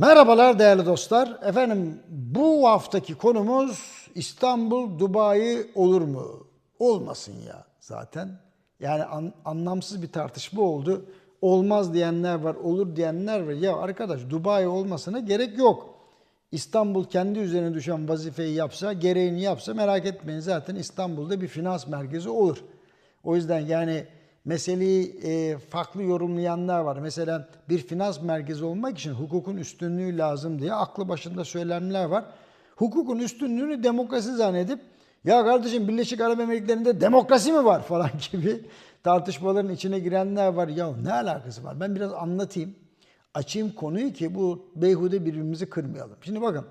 Merhabalar değerli dostlar. Efendim bu haftaki konumuz İstanbul Dubai olur mu? Olmasın ya zaten. Yani anlamsız bir tartışma oldu. Olmaz diyenler var, olur diyenler var. Ya arkadaş Dubai olmasına gerek yok. İstanbul kendi üzerine düşen vazifeyi yapsa, gereğini yapsa merak etmeyin zaten İstanbul'da bir finans merkezi olur. O yüzden yani meseleyi farklı yorumlayanlar var. Mesela bir finans merkezi olmak için hukukun üstünlüğü lazım diye aklı başında söylemler var. Hukukun üstünlüğünü demokrasi zannedip ya kardeşim Birleşik Arap Emirlikleri'nde demokrasi mi var falan gibi tartışmaların içine girenler var. Ya ne alakası var? Ben biraz anlatayım. Açayım konuyu ki bu beyhude birbirimizi kırmayalım. Şimdi bakın.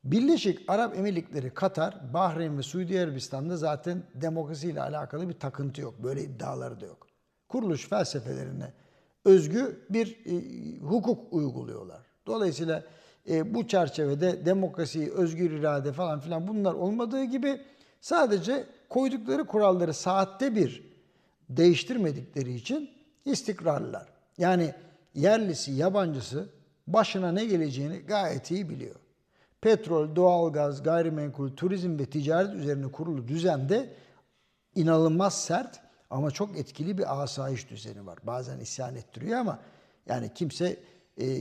Birleşik Arap Emirlikleri, Katar, Bahreyn ve Suudi Arabistan'da zaten demokrasiyle alakalı bir takıntı yok. Böyle iddiaları da yok. Kuruluş felsefelerine özgü bir hukuk uyguluyorlar. Dolayısıyla bu çerçevede demokrasi, özgür irade falan filan bunlar olmadığı gibi sadece koydukları kuralları saatte bir değiştirmedikleri için istikrarlılar. Yani yerlisi, yabancısı başına ne geleceğini gayet iyi biliyor. Petrol, doğalgaz, gayrimenkul, turizm ve ticaret üzerine kurulu düzende inanılmaz sert ama çok etkili bir asayiş düzeni var. Bazen isyan ettiriyor ama yani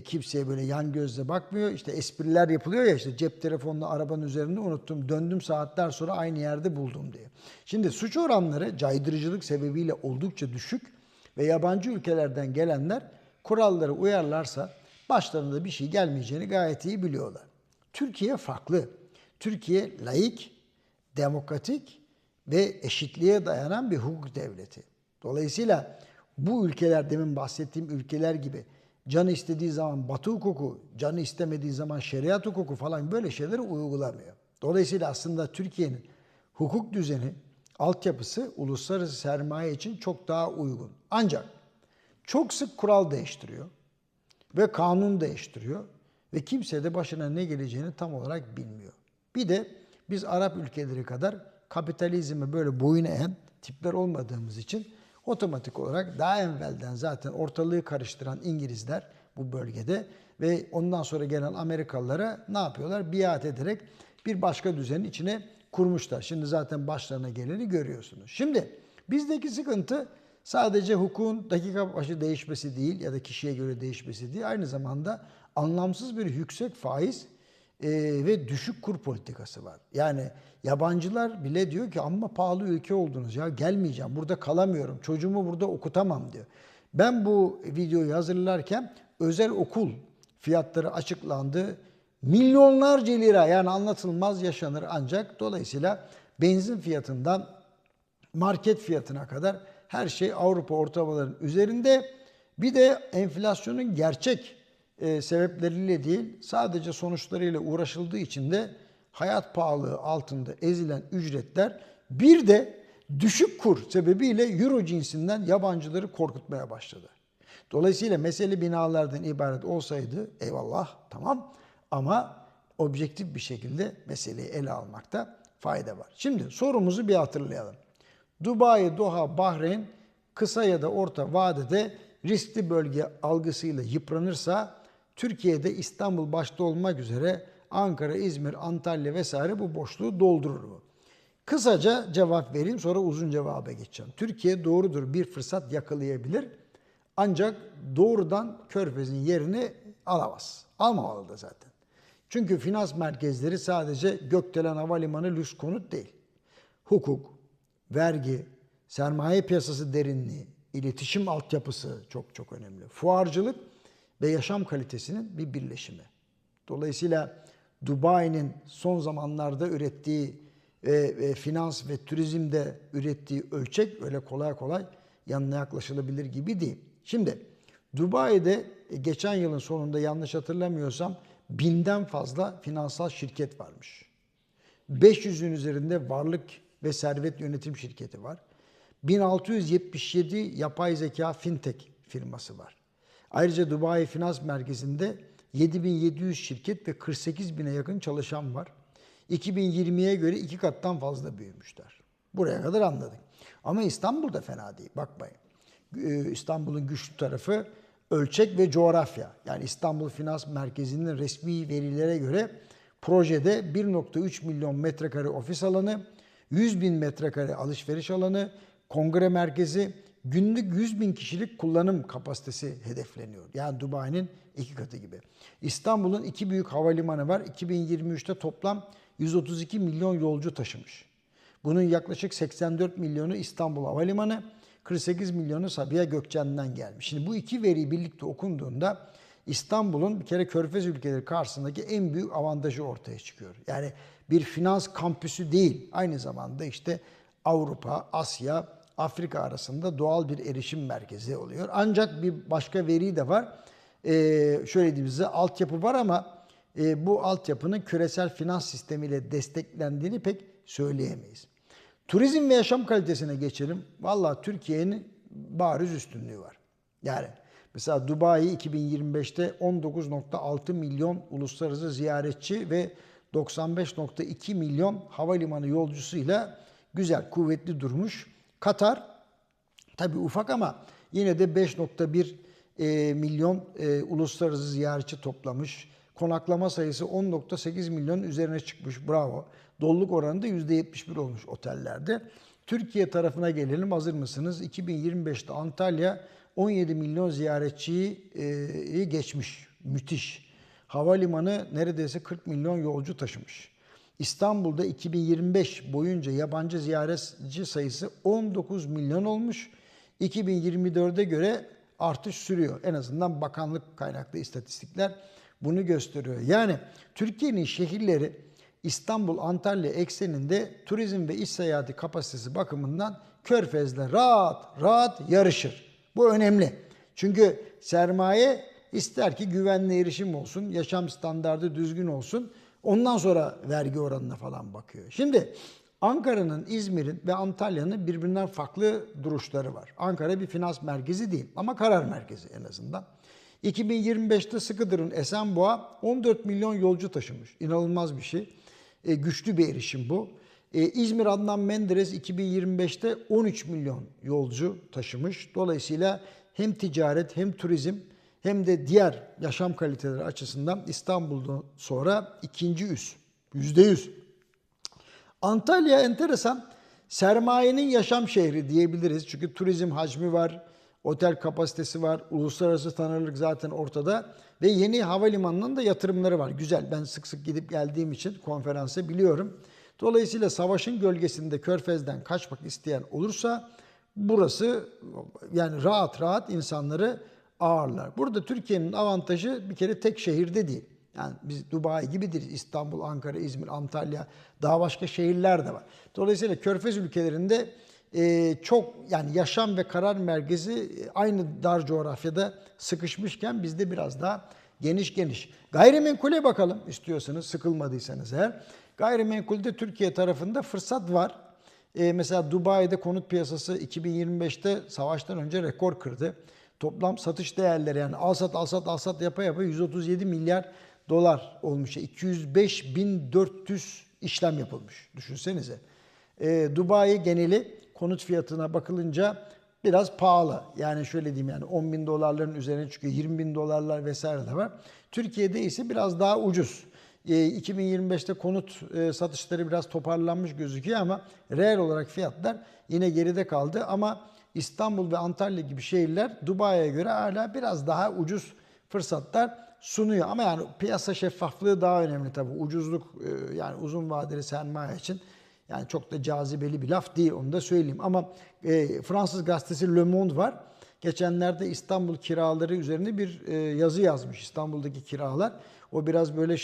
kimseye böyle yan gözle bakmıyor. İşte espriler yapılıyor ya işte cep telefonunu arabanın üzerinde unuttum. Döndüm saatler sonra aynı yerde buldum diye. Şimdi suç oranları caydırıcılık sebebiyle oldukça düşük ve yabancı ülkelerden gelenler kuralları uyarlarsa başlarına bir şey gelmeyeceğini gayet iyi biliyorlar. Türkiye farklı. Türkiye laik, demokratik ve eşitliğe dayanan bir hukuk devleti. Dolayısıyla bu ülkeler demin bahsettiğim ülkeler gibi canı istediği zaman Batı hukuku, canı istemediği zaman şeriat hukuku falan böyle şeyleri uygulamıyor. Dolayısıyla aslında Türkiye'nin hukuk düzeni, altyapısı uluslararası sermaye için çok daha uygun. Ancak çok sık kural değiştiriyor ve kanun değiştiriyor. Ve kimse de başına ne geleceğini tam olarak bilmiyor. Bir de biz Arap ülkeleri kadar kapitalizme böyle boyun eğen tipler olmadığımız için otomatik olarak daha evvelden zaten ortalığı karıştıran İngilizler bu bölgede ve ondan sonra gelen Amerikalılara ne yapıyorlar? Biat ederek bir başka düzenin içine kurmuşlar. Şimdi zaten başlarına geleni görüyorsunuz. Şimdi bizdeki sıkıntı sadece hukukun dakika başı değişmesi değil ya da kişiye göre değişmesi değil. Aynı zamanda anlamsız bir yüksek faiz ve düşük kur politikası var. Yani yabancılar bile diyor ki amma pahalı ülke oldunuz ya gelmeyeceğim burada kalamıyorum çocuğumu burada okutamam diyor. Ben bu videoyu hazırlarken özel okul fiyatları açıklandı. Milyonlarca lira yani anlatılmaz yaşanır ancak dolayısıyla benzin fiyatından market fiyatına kadar her şey Avrupa ortalamalarının üzerinde. Bir de enflasyonun gerçek sebepleriyle değil sadece sonuçlarıyla uğraşıldığı için de hayat pahalılığı altında ezilen ücretler bir de düşük kur sebebiyle euro cinsinden yabancıları korkutmaya başladı. Dolayısıyla mesele binalardan ibaret olsaydı eyvallah tamam ama objektif bir şekilde meseleyi ele almakta fayda var. Şimdi sorumuzu bir hatırlayalım. Dubai, Doha, Bahreyn kısa ya da orta vadede riskli bölge algısıyla yıpranırsa Türkiye'de İstanbul başta olmak üzere Ankara, İzmir, Antalya vesaire bu boşluğu doldurur mu? Kısaca cevap vereyim sonra uzun cevaba geçeceğim. Türkiye doğrudur bir fırsat yakalayabilir ancak doğrudan Körfez'in yerini alamaz. Almamalı da zaten. Çünkü finans merkezleri sadece gökdelen havalimanı lüks konut değil. Hukuk, vergi, sermaye piyasası derinliği, iletişim altyapısı çok çok önemli. Fuarcılık ve yaşam kalitesinin bir birleşimi. Dolayısıyla Dubai'nin son zamanlarda ürettiği finans ve turizmde ürettiği ölçek öyle kolay kolay yanına yaklaşılabilir gibi değil. Şimdi Dubai'de geçen yılın sonunda yanlış hatırlamıyorsam 1000'den fazla finansal şirket varmış. 500'ün üzerinde varlık ve servet yönetim şirketi var. 1677 yapay zeka fintech firması var. Ayrıca Dubai Finans Merkezi'nde 7700 şirket ve 48.000'e yakın çalışan var. 2020'ye göre 2 kattan fazla büyümüşler. Buraya kadar anladık. Ama İstanbul da fena değil. Bakmayın. İstanbul'un güçlü tarafı Ölçek ve coğrafya. Yani İstanbul Finans Merkezi'nin resmi verilere göre projede 1,3 milyon metrekare ofis alanı, 100 bin metrekare alışveriş alanı, kongre merkezi, günlük 100 bin kişilik kullanım kapasitesi hedefleniyor. Yani Dubai'nin 2 katı gibi. İstanbul'un 2 büyük havalimanı var. 2023'te toplam 132 milyon yolcu taşımış. Bunun yaklaşık 84 milyonu İstanbul Havalimanı, 48 milyonu Sabiha Gökçen'den gelmiş. Şimdi bu iki veri birlikte okunduğunda İstanbul'un bir kere Körfez ülkeleri karşısındaki en büyük avantajı ortaya çıkıyor. Yani bir finans kampüsü değil, aynı zamanda işte Avrupa, Asya, Afrika arasında doğal bir erişim merkezi oluyor. Ancak bir başka veri de var. Şöyle diyeyim size, altyapı var ama bu altyapının küresel finans sistemiyle desteklendiğini pek söyleyemeyiz. Turizm ve yaşam kalitesine geçelim. Vallahi Türkiye'nin bariz üstünlüğü var. Yani mesela Dubai 2025'te 19,6 milyon uluslararası ziyaretçi ve 95,2 milyon havalimanı yolcusuyla güzel, kuvvetli durmuş. Katar tabii ufak ama yine de 5,1 milyon uluslararası ziyaretçi toplamış. Konaklama sayısı 10,8 milyonun üzerine çıkmış. Bravo. Doluluk oranı da %71 olmuş otellerde. Türkiye tarafına gelelim. Hazır mısınız? 2025'te Antalya 17 milyon ziyaretçiyi geçmiş. Müthiş. Havalimanı neredeyse 40 milyon yolcu taşımış. İstanbul'da 2025 boyunca yabancı ziyaretçi sayısı 19 milyon olmuş. 2024'e göre artış sürüyor. En azından bakanlık kaynaklı istatistikler bunu gösteriyor. Yani Türkiye'nin şehirleri İstanbul, Antalya ekseninde turizm ve iş seyahati kapasitesi bakımından Körfez'le rahat rahat yarışır. Bu önemli. Çünkü sermaye ister ki güvenli erişim olsun, yaşam standardı düzgün olsun. Ondan sonra vergi oranına falan bakıyor. Şimdi Ankara'nın, İzmir'in ve Antalya'nın birbirinden farklı duruşları var. Ankara bir finans merkezi değil ama karar merkezi en azından. 2025'te Sıkıdır'ın Esenboğa 14 milyon yolcu taşımış. İnanılmaz bir şey. Güçlü bir erişim bu. İzmir Adnan Menderes 2025'te 13 milyon yolcu taşımış. Dolayısıyla hem ticaret hem turizm hem de diğer yaşam kaliteleri açısından İstanbul'dan sonra ikinci üs. %100. Antalya enteresan. Sermayenin yaşam şehri diyebiliriz. Çünkü turizm hacmi var, otel kapasitesi var, uluslararası tanınırlık zaten ortada ve yeni havalimanının da yatırımları var. Güzel. Ben sık sık gidip geldiğim için konferansı biliyorum. Dolayısıyla savaşın gölgesinde Körfez'den kaçmak isteyen olursa burası yani rahat rahat insanları ağırlar. Burada Türkiye'nin avantajı bir kere tek şehirde değil. Yani biz Dubai gibi değiliz. İstanbul, Ankara, İzmir, Antalya, daha başka şehirler de var. Dolayısıyla Körfez ülkelerinde çok yani yaşam ve karar merkezi aynı dar coğrafyada sıkışmışken bizde biraz daha geniş geniş. Gayrimenkule bakalım istiyorsanız, sıkılmadıysanız eğer. Gayrimenkulde Türkiye tarafında fırsat var. Mesela Dubai'de konut piyasası 2025'te savaştan önce rekor kırdı. Toplam satış değerleri yani al sat yapa yapa 137 milyar dolar olmuş. 205.400 işlem yapılmış. Düşünsenize. Dubai geneli konut fiyatına bakılınca biraz pahalı. Yani şöyle diyeyim yani 10 bin dolarların üzerine çıkıyor. 20 bin dolarlar vesaire de var. Türkiye'de ise biraz daha ucuz. 2025'te konut satışları biraz toparlanmış gözüküyor ama reel olarak fiyatlar yine geride kaldı. Ama İstanbul ve Antalya gibi şehirler Dubai'ye göre hala biraz daha ucuz fırsatlar sunuyor. Ama yani piyasa şeffaflığı daha önemli tabii. Ucuzluk yani uzun vadeli sermaye için yani çok da cazibeli bir laf değil, onu da söyleyeyim. Ama Fransız gazetesi Le Monde var. Geçenlerde İstanbul kiraları üzerine bir yazı yazmış. İstanbul'daki kiralar. O biraz böyle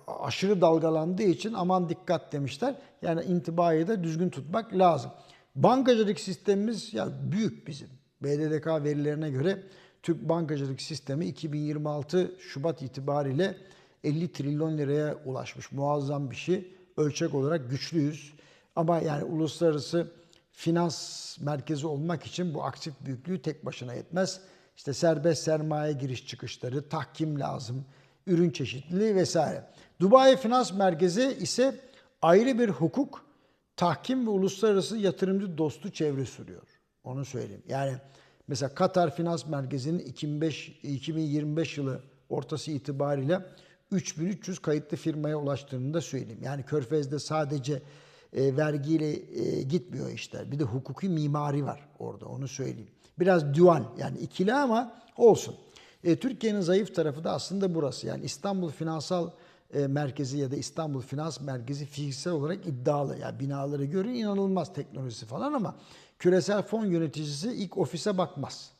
aşırı dalgalandığı için aman dikkat demişler. Yani intibayı da düzgün tutmak lazım. Bankacılık sistemimiz ya büyük bizim. BDDK verilerine göre Türk bankacılık sistemi 2026 Şubat itibariyle 50 trilyon liraya ulaşmış. Muazzam bir şey. Ölçek olarak güçlüyüz. Ama yani uluslararası finans merkezi olmak için bu aktif büyüklüğü tek başına yetmez. İşte serbest sermaye giriş çıkışları, tahkim lazım, ürün çeşitliliği vesaire. Dubai Finans Merkezi ise ayrı bir hukuk, tahkim ve uluslararası yatırımcı dostu çevre sürüyor. Onu söyleyeyim. Yani mesela Katar Finans Merkezi'nin 2025 yılı ortası itibariyle 3300 kayıtlı firmaya ulaştığını da söyleyeyim. Yani Körfez'de sadece vergiyle gitmiyor işler. Bir de hukuki mimari var orada, onu söyleyeyim. Biraz dual, yani ikili ama olsun. Türkiye'nin zayıf tarafı da aslında burası. Yani İstanbul Finansal Merkezi ya da İstanbul Finans Merkezi fiziksel olarak iddialı. Yani binaları görün, inanılmaz teknolojisi falan, ama küresel fon yöneticisi ilk ofise bakmaz.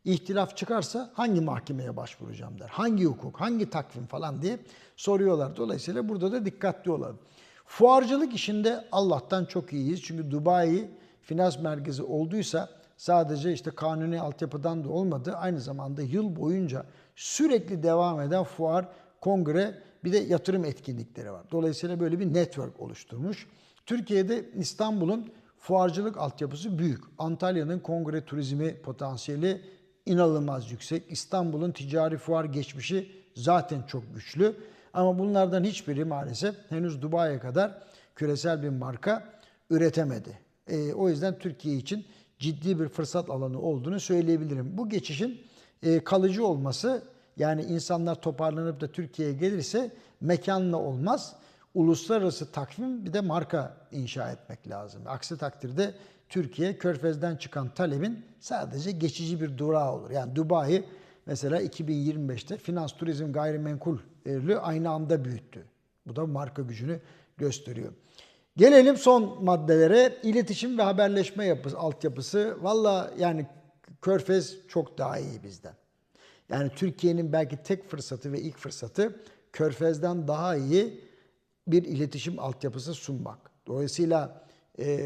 İhtilaf çıkarsa hangi mahkemeye başvuracağım der. Hangi hukuk, hangi takvim falan diye soruyorlar. Dolayısıyla burada da dikkatli olalım. Fuarcılık işinde Allah'tan çok iyiyiz. Çünkü Dubai finans merkezi olduysa sadece işte kanuni altyapıdan da olmadı. Aynı zamanda yıl boyunca sürekli devam eden fuar, kongre, bir de yatırım etkinlikleri var. Dolayısıyla böyle bir network oluşturmuş. Türkiye'de İstanbul'un fuarcılık altyapısı büyük. Antalya'nın kongre turizmi potansiyeli inanılmaz yüksek. İstanbul'un ticari fuar geçmişi zaten çok güçlü. Ama bunlardan hiçbiri maalesef henüz Dubai'ye kadar küresel bir marka üretemedi. O yüzden Türkiye için ciddi bir fırsat alanı olduğunu söyleyebilirim. Bu geçişin kalıcı olması, yani insanlar toparlanıp da Türkiye'ye gelirse mekanla olmaz. Uluslararası takvim, bir de marka inşa etmek lazım. Aksi takdirde Türkiye Körfez'den çıkan talebin sadece geçici bir durağı olur. Yani Dubai mesela 2025'te finans, turizm, gayrimenkulü aynı anda büyüttü. Bu da marka gücünü gösteriyor. Gelelim son maddelere. İletişim ve haberleşme altyapısı. Valla yani Körfez çok daha iyi bizden. Yani Türkiye'nin belki tek fırsatı ve ilk fırsatı Körfez'den daha iyi bir iletişim altyapısı sunmak. Dolayısıyla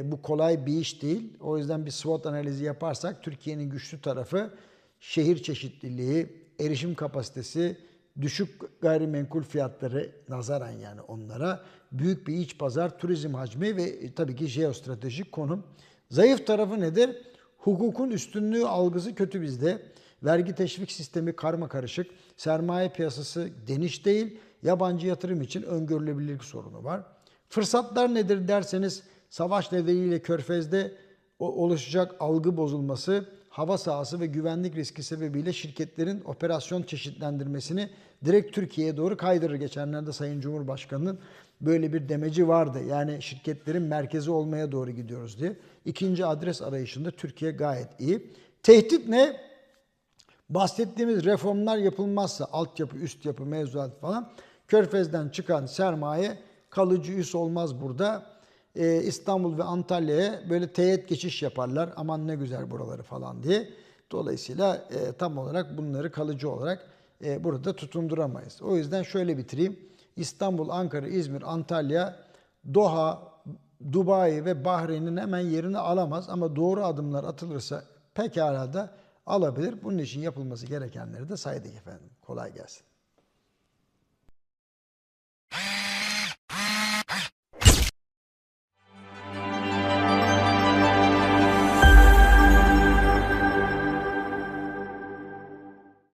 bu kolay bir iş değil. O yüzden bir SWOT analizi yaparsak Türkiye'nin güçlü tarafı şehir çeşitliliği, erişim kapasitesi, düşük gayrimenkul fiyatları nazaran, yani onlara büyük bir iç pazar, turizm hacmi ve tabii ki jeostratejik konum. Zayıf tarafı nedir? Hukukun üstünlüğü algısı kötü bizde. Vergi teşvik sistemi karmakarışık. Sermaye piyasası geniş değil. Yabancı yatırım için öngörülebilirlik sorunu var. Fırsatlar nedir derseniz, savaş nedeniyle Körfez'de oluşacak algı bozulması, hava sahası ve güvenlik riski sebebiyle şirketlerin operasyon çeşitlendirmesini direkt Türkiye'ye doğru kaydırır. Geçenlerde Sayın Cumhurbaşkanı'nın böyle bir demeci vardı. Yani şirketlerin merkezi olmaya doğru gidiyoruz diye. İkinci adres arayışında Türkiye gayet iyi. Tehdit ne? Bahsettiğimiz reformlar yapılmazsa, altyapı, üst yapı, mevzuat falan, Körfez'den çıkan sermaye kalıcı üs olmaz burada. İstanbul ve Antalya'ya böyle teğet geçiş yaparlar. Aman ne güzel buraları falan diye. Dolayısıyla tam olarak bunları kalıcı olarak burada tutunduramayız. O yüzden şöyle bitireyim. İstanbul, Ankara, İzmir, Antalya, Doha, Dubai ve Bahreyn'in hemen yerini alamaz. Ama doğru adımlar atılırsa pekala da alabilir. Bunun için yapılması gerekenleri de saydık efendim. Kolay gelsin.